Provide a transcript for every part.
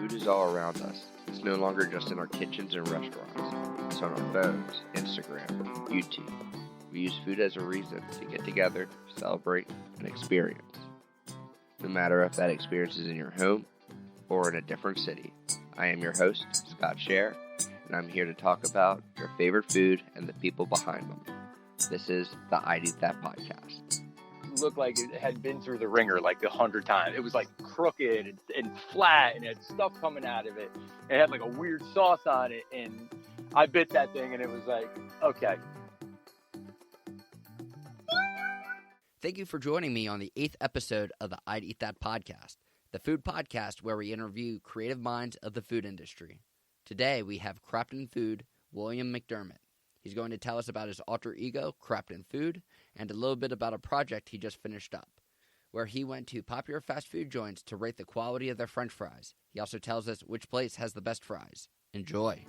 Food is all around us. It's no longer just in our kitchens and restaurants. It's on our phones, Instagram, YouTube. We use food as a reason to get together, celebrate, and experience. No matter if that experience is in your home or in a different city. I am your host, Scott Scher, and I'm here to talk about your favorite food and the people behind them. This is the I'd Eat That podcast. Looked like it had been through the ringer like 100 times. It was like crooked and flat and it had stuff coming out of it. It had like a weird sauce on it, and I bit that thing and it was like, okay. Thank you for joining me on the 8th episode of the I'd Eat That podcast, the food podcast where we interview creative minds of the food industry. Today we have Craptain Food, William McDermott. He's going to tell us about his alter ego, Craptain Food, and a little bit about a project he just finished up, where he went to popular fast food joints to rate the quality of their french fries. He also tells us which place has the best fries. Enjoy.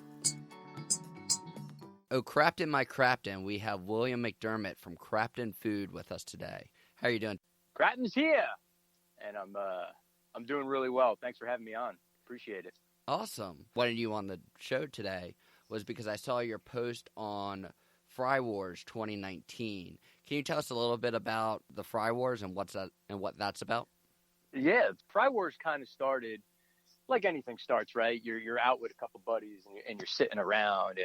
Oh, Craptain, my Craptain, we have William McDermott from Craptain Food with us today. How are you doing? Craptain's here, and I'm doing really well. Thanks for having me on. Appreciate it. Awesome. Wanted you on the show today was because I saw your post on Fry Wars 2019. Can you tell us a little bit about the Fry Wars and what that's about? Yeah, Fry Wars kind of started like anything starts, right? You're out with a couple buddies and you're sitting around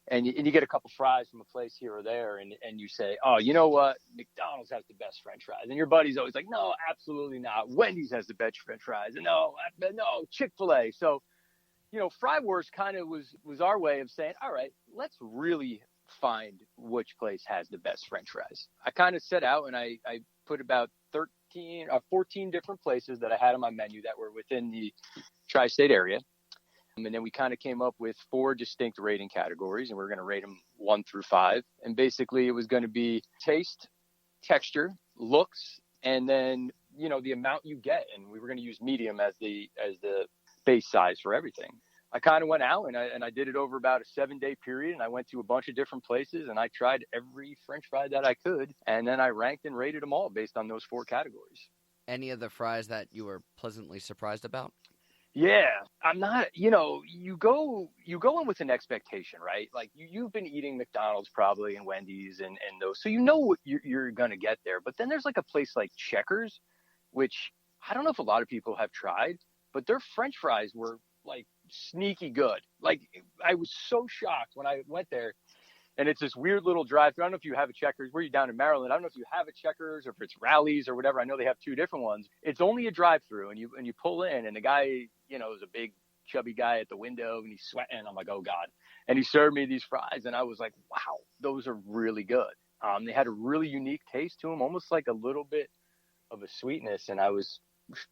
and you get a couple fries from a place here or there and you say, oh, you know what? McDonald's has the best French fries. And your buddy's always like, no, absolutely not. Wendy's has the best French fries. And no, Chick-fil-A. So, you know, Fry Wars kind of was our way of saying, all right, let's really find which place has the best French fries. I kind of set out and I put about 14 different places that I had on my menu that were within the tri-state area. And then we kind of came up with 4 distinct rating categories, and we're going to rate them 1 through 5. And basically it was going to be taste, texture, looks, and then, you know, the amount you get. And we were going to use medium as the base size for everything. I kind of went out and I did it over about a 7-day period, and I went to a bunch of different places and I tried every French fry that I could. And then I ranked and rated them all based on those 4 categories. Any of the fries that you were pleasantly surprised about? Yeah, I'm not, you know, you go in with an expectation, right? Like you've been eating McDonald's probably and Wendy's and those, so you know what you're going to get there. But then there's like a place like Checkers, which I don't know if a lot of people have tried, but their French fries were like sneaky good. Like I was so shocked when I went there. And it's this weird little drive-thru. I don't know if you have a Checkers. Where are you down in Maryland? I don't know if you have a Checkers or if it's Rally's or whatever. I know they have 2 different ones. It's only a drive-thru, and you pull in, and the guy, you know, is a big, chubby guy at the window, and he's sweating. I'm like, oh, God. And he served me these fries, and I was like, wow, those are really good. They had a really unique taste to them, almost like a little bit of a sweetness, and I was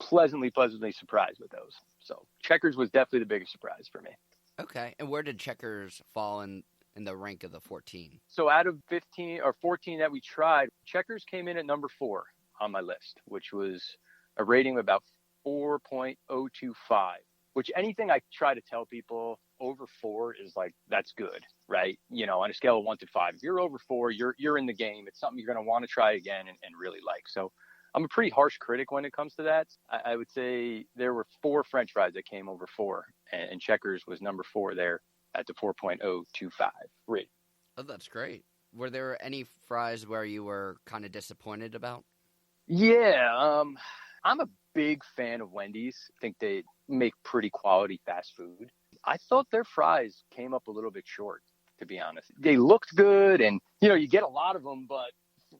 pleasantly surprised with those. So Checkers was definitely the biggest surprise for me. Okay. And where did Checkers fall in the rank of the 14? So out of 15 or 14 that we tried, Checkers came in at number 4 on my list, which was a rating of about 4.025, which anything I try to tell people over 4 is like, that's good, right? You know, on a scale of 1 to 5, if you're over 4, you're in the game. It's something you're going to want to try again and really like. So I'm a pretty harsh critic when it comes to that. I would say there were 4 French fries that came over 4, and Checkers was number 4 there at the 4.025 rate. Oh, that's great. Were there any fries where you were kind of disappointed about? Yeah, I'm a big fan of Wendy's. I think they make pretty quality fast food. I thought their fries came up a little bit short, to be honest. They looked good, and, you know, you get a lot of them, but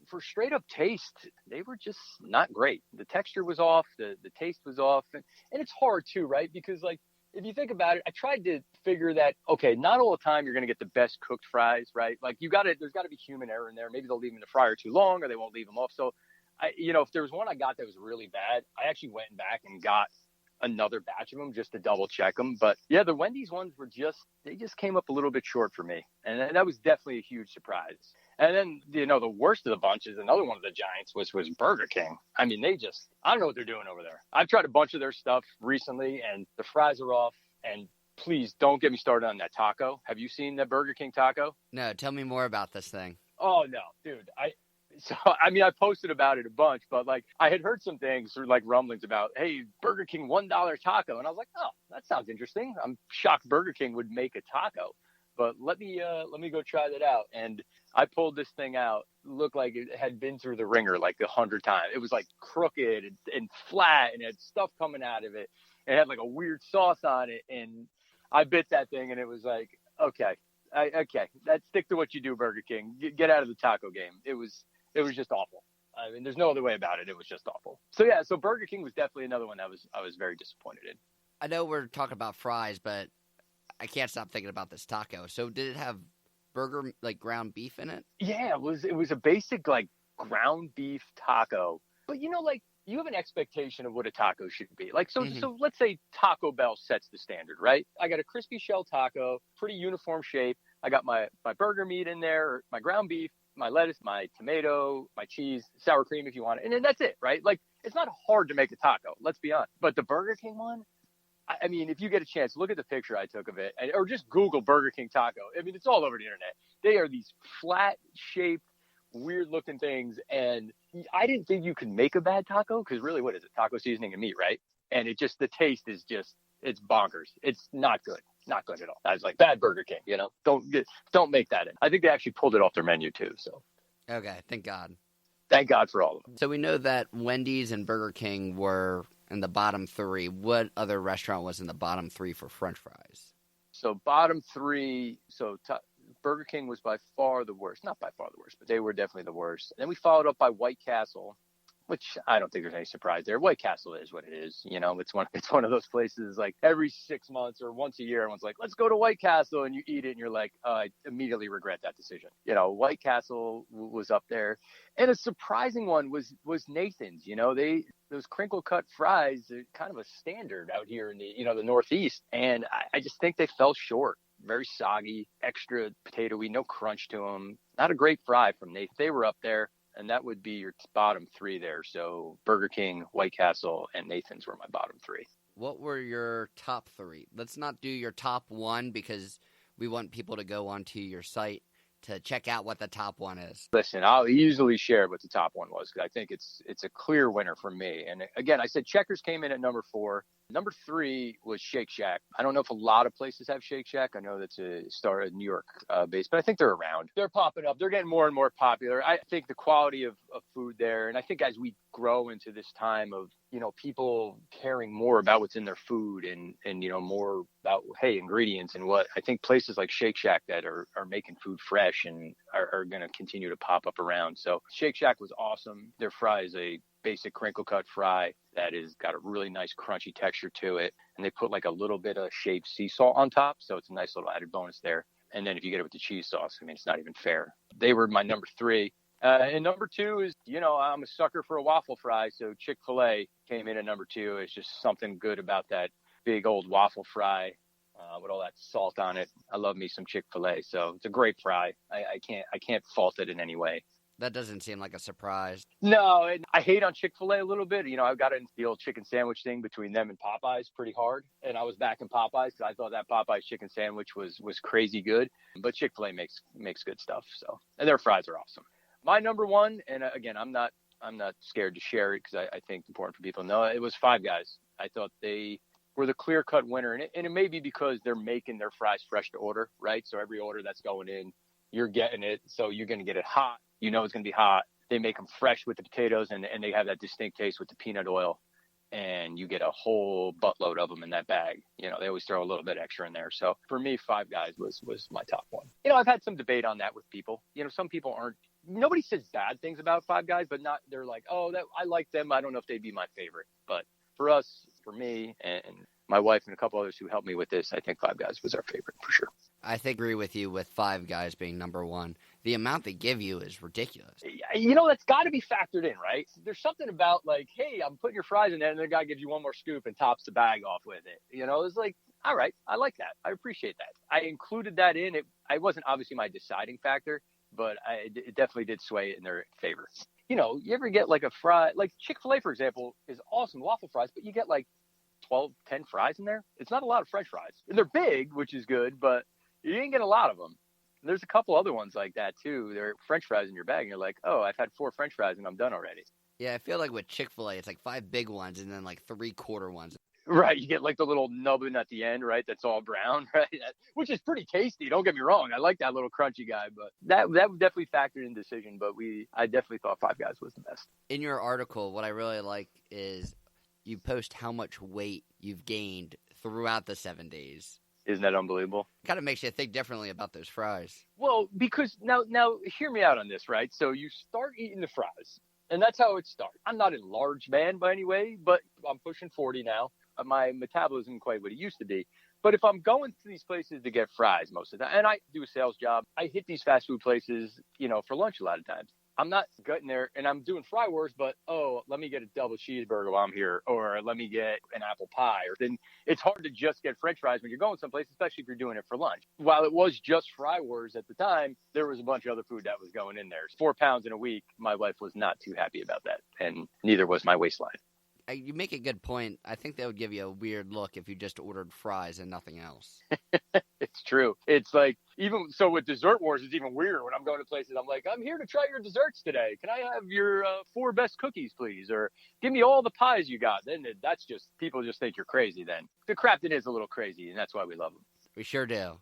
for straight up taste, they were just not great. The texture was off, the taste was off, and it's hard too, right? Because, like, if you think about it, I tried to figure that, okay, not all the time you're going to get the best cooked fries, right? Like there's got to be human error in there. Maybe they'll leave them in the fryer too long or they won't leave them off. So, if there was one I got that was really bad, I actually went back and got another batch of them just to double check them. But yeah, the Wendy's ones they just came up a little bit short for me. And that was definitely a huge surprise. And then, you know, the worst of the bunch is another one of the giants was Burger King. I mean, I don't know what they're doing over there. I've tried a bunch of their stuff recently and the fries are off. And please don't get me started on that taco. Have you seen that Burger King taco? No, tell me more about this thing. Oh, no, dude. So, I mean, I posted about it a bunch, but like I had heard some things or like rumblings about, hey, Burger King $1 taco. And I was like, oh, that sounds interesting. I'm shocked Burger King would make a taco, but let me go try that out. And I pulled this thing out. Looked like it had been through the ringer like 100 times. It was like crooked and flat and it had stuff coming out of it. It had like a weird sauce on it. And I bit that thing and it was like, okay, stick to what you do, Burger King. Get out of the taco game. It was just awful. I mean, there's no other way about it. It was just awful. So yeah, so Burger King was definitely another one that I was very disappointed in. I know we're talking about fries, but I can't stop thinking about this taco. So did it have burger, like ground beef in it? Yeah, it was a basic like ground beef taco. But you know, like you have an expectation of what a taco should be. Like so let's say Taco Bell sets the standard, right? I got a crispy shell taco, pretty uniform shape. I got my burger meat in there, my ground beef, my lettuce, my tomato, my cheese, sour cream if you want it. And then that's it, right? Like it's not hard to make a taco, let's be honest. But the Burger King one, I mean, if you get a chance, look at the picture I took of it or just Google Burger King taco. I mean, it's all over the internet. They are these flat shaped, weird looking things. And I didn't think you could make a bad taco because really, what is it? Taco seasoning and meat, right? And the taste is just, it's bonkers. It's not good. Not good at all. I was like, bad Burger King, you know, don't make that in. I think they actually pulled it off their menu too. So, okay. Thank God. Thank God for all of them. So we know that Wendy's and Burger King were in the bottom three. What other restaurant was in the bottom three for French fries? So bottom three. Burger King was by far the worst. Not by far the worst, but they were definitely the worst. And then we followed up by White Castle, which I don't think there's any surprise there. White Castle is what it is. You know, it's one of those places like every 6 months or once a year, everyone's like, let's go to White Castle. And you eat it and you're like, I immediately regret that decision. You know, White Castle was up there. And a surprising one was Nathan's. You know, those crinkle cut fries are kind of a standard out here in the Northeast. And I just think they fell short. Very soggy, extra potatoey, no crunch to them. Not a great fry from Nathan. They were up there. And that would be your bottom three there. So Burger King, White Castle, and Nathan's were my bottom three. What were your top three? Let's not do your top one because we want people to go onto your site to check out what the top one is. Listen, I'll easily share what the top one was because I think it's a clear winner for me. And again, I said Checkers came in at number 4. Number 3 was Shake Shack. I don't know if a lot of places have Shake Shack. I know that's a New York based, but I think they're around. They're popping up. They're getting more and more popular. I think the quality of food there, and I think as we grow into this time of, you know, people caring more about what's in their food and you know, more about, hey, ingredients and what, I think places like Shake Shack that are making food fresh and are going to continue to pop up around. So Shake Shack was awesome. Their fry is a basic crinkle cut fry that is got a really nice crunchy texture to it. And they put like a little bit of shaved sea salt on top. So it's a nice little added bonus there. And then if you get it with the cheese sauce, I mean, it's not even fair. They were my number 3. And number 2 is, you know, I'm a sucker for a waffle fry. So Chick-fil-A came in at number 2. It's just something good about that big old waffle fry with all that salt on it. I love me some Chick-fil-A. So it's a great fry. I can't fault it in any way. That doesn't seem like a surprise. No, and I hate on Chick-fil-A a little bit. You know, I've got into the old chicken sandwich thing between them and Popeyes pretty hard. And I was back in Popeyes because I thought that Popeyes chicken sandwich was crazy good. But Chick-fil-A makes good stuff. So, and their fries are awesome. My number 1, and again, I'm not scared to share it because I think it's important for people to know, it was Five Guys. I thought they were the clear-cut winner. And it may be because they're making their fries fresh to order, right? So every order that's going in, you're getting it. So you're going to get it hot. You know it's going to be hot. They make them fresh with the potatoes, and they have that distinct taste with the peanut oil. And you get a whole buttload of them in that bag. You know, they always throw a little bit extra in there. So for me, Five Guys was my top 1. You know, I've had some debate on that with people. You know, some people nobody says bad things about Five Guys, but they're like, oh, I like them. I don't know if they'd be my favorite. But for me, and my wife and a couple others who helped me with this, I think Five Guys was our favorite for sure. I agree with you with Five Guys being number 1. The amount they give you is ridiculous. You know, that's got to be factored in, right? There's something about like, hey, I'm putting your fries in there, and the guy gives you one more scoop and tops the bag off with it. You know, it's like, all right, I like that. I appreciate that. I included that in it. I wasn't obviously my deciding factor, but it definitely did sway it in their favor. You know, you ever get like a fry, like Chick-fil-A, for example, is awesome waffle fries, but you get like 10 fries in there. It's not a lot of French fries. They're big, which is good, but you didn't get a lot of them. There's a couple other ones like that too. There are French fries in your bag, and you're like, oh, I've had 4 French fries and I'm done already. Yeah, I feel like with Chick-fil-A, it's like 5 big ones and then like 3 quarter ones. Right, you get like the little nubbin at the end, right? That's all brown, right? Which is pretty tasty. Don't get me wrong. I like that little crunchy guy, but that definitely factored in decision. But I definitely thought Five Guys was the best. In your article, what I really like is you post how much weight you've gained throughout the 7 days. Isn't that unbelievable? Kind of makes you think differently about those fries. Well, because now hear me out on this, right? So you start eating the fries, and that's how it starts. I'm not a large man by any way, but I'm pushing 40 now. My metabolism isn't quite what it used to be. But if I'm going to these places to get fries most of the time, and I do a sales job, I hit these fast food places, for lunch a lot of times. I'm not getting there and I'm doing fry wars, but, let me get a double cheeseburger while I'm here, or let me get an apple pie. Or then it's hard to just get French fries when you're going someplace, especially if you're doing it for lunch. While it was just fry wars at the time, there was a bunch of other food that was going in there. 4 pounds in a week, my wife was not too happy about that, and neither was my waistline. You make a good point. I think that would give you a weird look if you just ordered fries and nothing else. It's true. It's like, even so with Dessert Wars, it's even weirder when I'm going to places. I'm like, I'm here to try your desserts today. Can I have your 4 best cookies, please? Or give me all the pies you got. Then that's just, people just think you're crazy then. The Craptain is a little crazy, and that's why we love him. We sure do.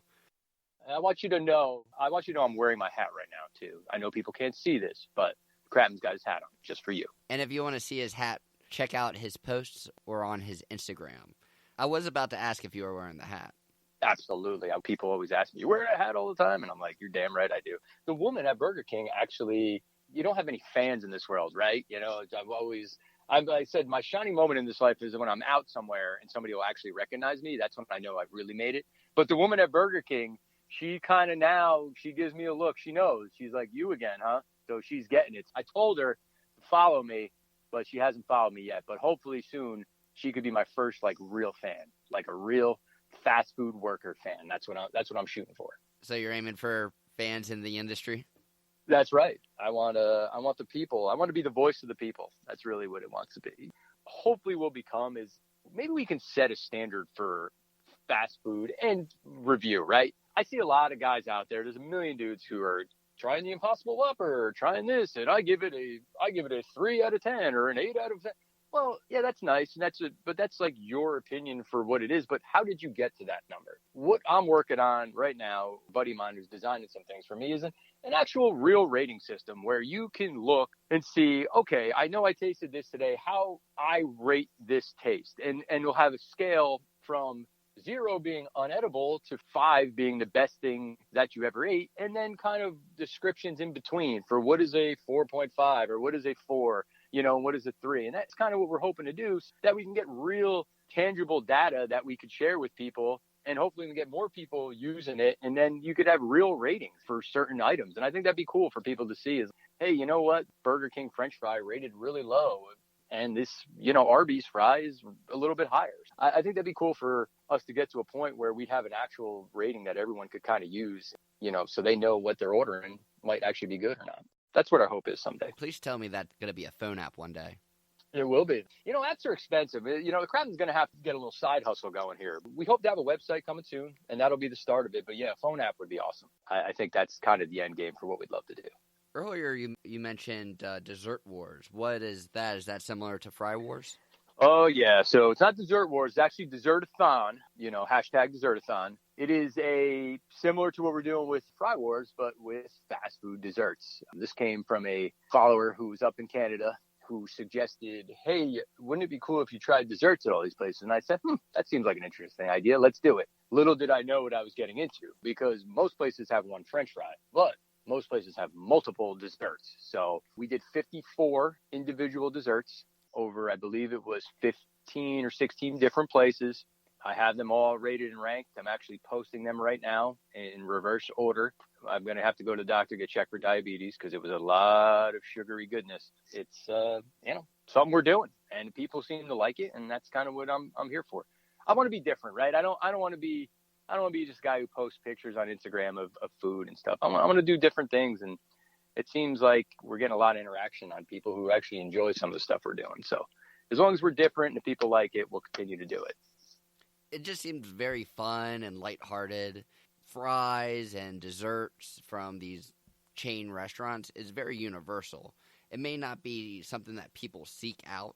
I want you to know I'm wearing my hat right now, too. I know people can't see this, but Craptain's got his hat on, just for you. And if you want to see his hat, check out his posts or on his Instagram. I was about to ask if you were wearing the hat. Absolutely. People always ask me, you wear a hat all the time? And I'm like, you're damn right I do. The woman at Burger King, actually, you don't have any fans in this world, right? I said my shining moment in this life is when I'm out somewhere and somebody will actually recognize me. That's when I know I've really made it. But the woman at Burger King, she kind of now, she gives me a look. She knows. She's like, you again, huh? So she's getting it. I told her to follow me, but she hasn't followed me yet. But hopefully soon she could be my first real fan, like a real fast food worker fan. That's what I'm shooting for. So you're aiming for fans in the industry? That's right. I want the people. I want to be the voice of the people. That's really what it wants to be. Hopefully we'll become is maybe we can set a standard for fast food and review, right? I see a lot of guys out there. There's a million dudes who are trying the Impossible Whopper, or trying this, and I give it a 3 out of 10 or an 8 out of 10. Well, yeah, that's nice, but that's like your opinion for what it is. But how did you get to that number? What I'm working on right now, a buddy of mine who's designing some things for me, is an actual real rating system where you can look and see, okay, I know I tasted this today, how I rate this taste, and you'll have a scale from 0 being unedible to 5 being the best thing that you ever ate, and then kind of descriptions in between for what is a 4.5 or what is a 4, what is a 3. And that's kind of what we're hoping to do, so that we can get real tangible data that we could share with people, and hopefully we can get more people using it, and then you could have real ratings for certain items. And I think that'd be cool for people to see is, hey, you know what? Burger King French fry rated really low, and this, Arby's fry is a little bit higher. I think that'd be cool for us to get to a point where we have an actual rating that everyone could kind of use, so they know what they're ordering might actually be good or not. That's what our hope is someday. Please tell me that's going to be a phone app one day. It will be. Apps are expensive. The Craptain's going to have to get a little side hustle going here. We hope to have a website coming soon, and that'll be the start of it. But yeah, a phone app would be awesome. I think that's kind of the end game for what we'd love to do. Earlier, you mentioned Dessert Wars. What is that? Is that similar to Fry Wars? Oh, yeah. So it's not Dessert Wars. It's actually Dessert-a-thon, hashtag Dessert-a-thon. It is similar to what we're doing with Fry Wars, but with fast food desserts. This came from a follower who's up in Canada who suggested, hey, wouldn't it be cool if you tried desserts at all these places? And I said, that seems like an interesting idea. Let's do it. Little did I know what I was getting into, because most places have one French fry, but most places have multiple desserts. So we did 54 individual desserts over, I believe it was 15 or 16 different places. I have them all rated and ranked. I'm actually posting them right now in reverse order. I'm going to have to go to the doctor, get checked for diabetes, because it was a lot of sugary goodness. It's, something we're doing, and people seem to like it. And that's kind of what I'm here for. I want to be different, right? I don't want to be just a guy who posts pictures on Instagram of food and stuff. I want to do different things. And it seems like we're getting a lot of interaction on people who actually enjoy some of the stuff we're doing. So as long as we're different and if people like it, we'll continue to do it. It just seems very fun and lighthearted. fries and desserts from these chain restaurants is very universal. It may not be something that people seek out,